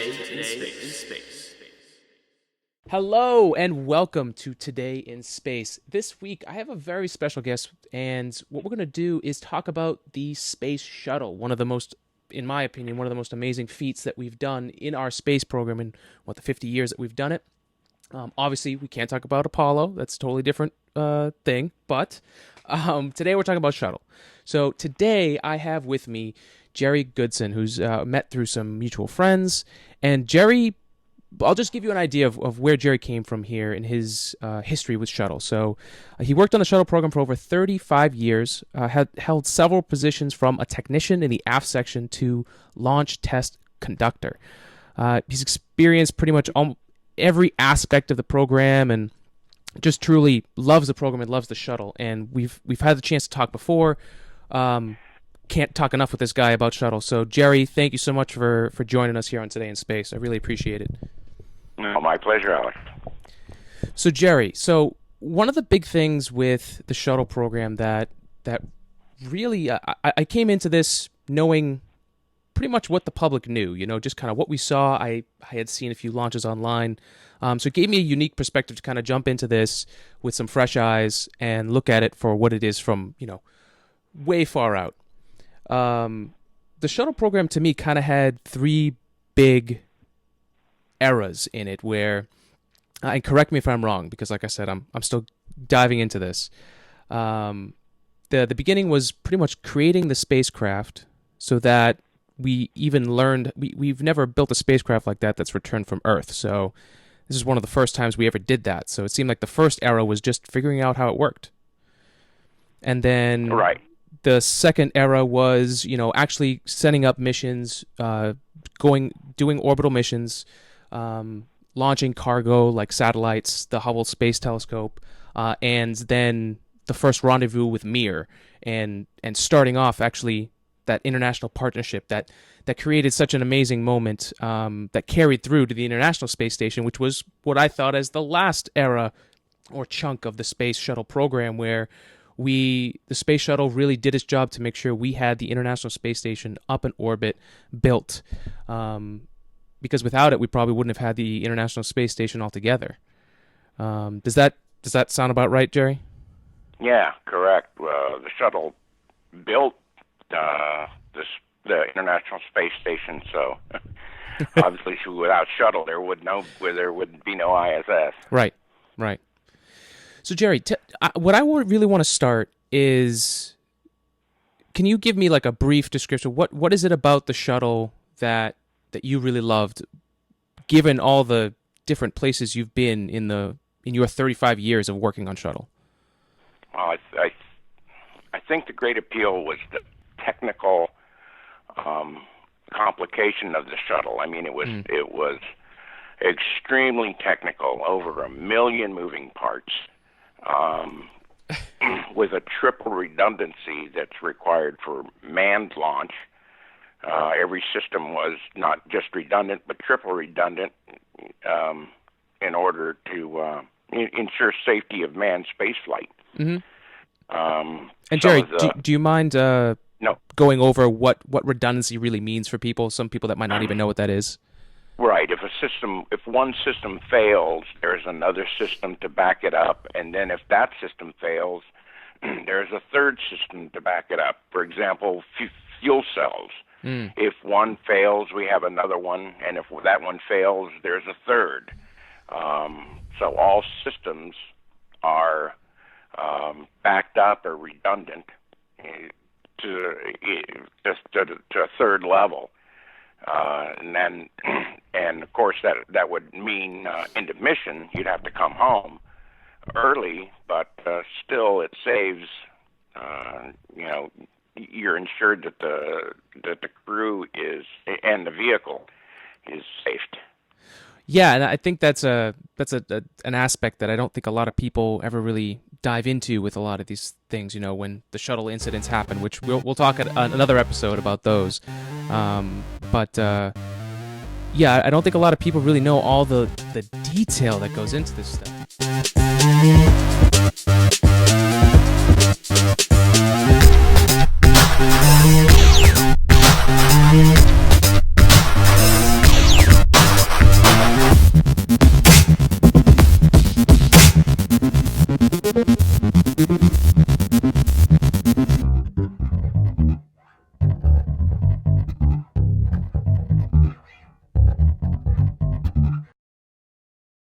in Space. Hello and welcome to Today in Space. This week I have a very special guest, and what we're going to do is talk about the Space Shuttle, one of the most, in my opinion, one of the most amazing feats that we've done in our space program in, the 50 years that we've done it. Obviously, we can't talk about Apollo. That's a totally different thing, but today we're talking about Shuttle. So today I have with me Jerry Goodson, who's met through some mutual friends, and Jerry, I'll just give you an idea of where Jerry came from here in his history with Shuttle. So he worked on the Shuttle program for over 35 years, had held several positions from a technician in the aft section to launch test conductor. He's experienced pretty much every aspect of the program and just truly loves the program and loves the Shuttle. And we've had the chance to talk before. Can't talk enough with this guy about Shuttle. So Jerry, thank you so much for joining us here on Today in Space. I really appreciate it. No, my pleasure, Alex. So Jerry, one of the big things with the Shuttle program that really I came into this knowing pretty much what the public knew, just kind of what we saw. I had seen a few launches online. So it gave me a unique perspective to kind of jump into this with some fresh eyes and look at it for what it is from, way far out. The Shuttle program to me kind of had three big eras in it where, and correct me if I'm wrong, because like I said, I'm still diving into this. The beginning was pretty much creating the spacecraft so that we even learned, we've never built a spacecraft like that's returned from Earth. So this is one of the first times we ever did that. So it seemed like the first era was just figuring out how it worked. And then Right. The second era was, actually setting up missions, doing orbital missions, launching cargo like satellites, the Hubble Space Telescope, and then the first rendezvous with Mir, and starting off actually that international partnership that created such an amazing moment that carried through to the International Space Station, which was what I thought as the last era or chunk of the Space Shuttle program, where the Space Shuttle really did its job to make sure we had the International Space Station up in orbit, built. Because without it, we probably wouldn't have had the International Space Station altogether. Does that sound about right, Jerry? Yeah, correct. The shuttle built the International Space Station, so obviously without shuttle, there would be no ISS. Right. So, Jerry, what I really want to start is, can you give me like a brief description? What is it about the shuttle that you really loved, given all the different places you've been in your 35 years of working on Shuttle? Well, I think the great appeal was the technical complication of the shuttle. I mean, it was extremely technical, over 1 million moving parts, with a triple redundancy that's required for manned launch. Every system was not just redundant, but triple redundant, in order to ensure safety of manned spaceflight. Mm-hmm. And Jerry, do you mind going over what redundancy really means for people? Some people that might not even know what that is. Right. If one system fails, there's another system to back it up, and then if that system fails, there's a third system to back it up. For example, fuel cells. If one fails, we have another one, and if that one fails, there's a third. So all systems are backed up or redundant to a third level. And of course that would mean into mission you'd have to come home early, but still it saves. You're ensured that the crew is and the vehicle is safe. Yeah, and I think that's an aspect that I don't think a lot of people ever really dive into with a lot of these things. When the shuttle incidents happen, which we'll talk at another episode about those. Yeah, I don't think a lot of people really know all the detail that goes into this stuff.